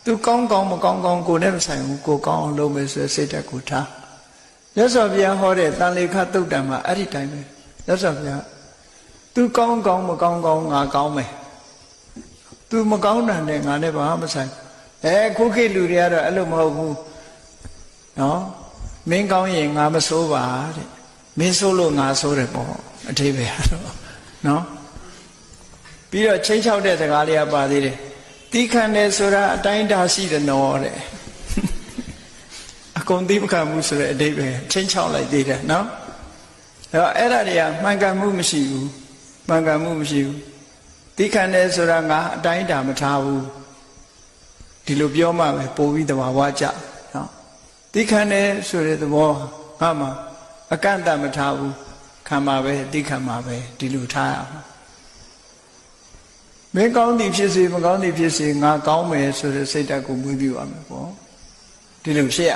သူကောင်းကောင်းမကောင်းကောင်းကိုယ်နဲ့မဆိုင်ဘူးကိုကောင်းအောင်လုပ်မယ်ဆိုစိတ်ဓာတ်ကိုထားမြတ်စွာဘုရားဟောတဲ့တန်လေခသုတ်တံမှာအဲ့ဒီတိုင်းပဲမြတ်စွာဘုရားသူကောင်းကောင်းမကောင်းကောင်းငါကောင်းမယ်သူမကောင်းတဲ့ငါနဲ့ဘာမှမဆိုင်ခုခေတ်လူတွေကတော့အဲ့လိုမဟုတ်ဘူးနော်မင်းကောင်းရင်ငါမဆိုးပါတဲ့မင်းဆိုးလို့ငါဆိုးတယ်ပေါ့အထိပ္ပယ်ကတော့နော်ပြီးတော့ချိန်ချောက်တဲ့စကားလေးကပါသေးတယ်တီးခံတယ်ဆိုတာအတိုင်းတာရှိတယ်နော်တဲ့အကုန်သိမခံမှုဆိုတဲ့အဓိပ္ပာယ်ချိန်ချောက်လိုက်သေးတယ်နော်အဲ့ဒါတွေကမှန်ကန်မှုမရှိဘူးမှန်ကန်မှုမရှိဘူးတီးခံတယ်ဆိုတာငါအတိုင်းတာမထားဘူးဒီလိုပြောမှပဲပို့ပြီးတဘာဝကြနော်တီးခံတယ်ဆိုတဲ့သဘောငါမှအကန့်အသတ်မထားဘူးခံပါပဲတီးခံပါပဲဒီလိုထားရမှာမင်းကောင်းသည်ဖြစ်စေမကောင်းသည်ဖြစ်စေငါကောင်းမယ်ဆိုတဲ့စိတ်ဓာတ်ကိုမွေးပြရမယ်ပေါ့ဒီလိုဖြစ်ရ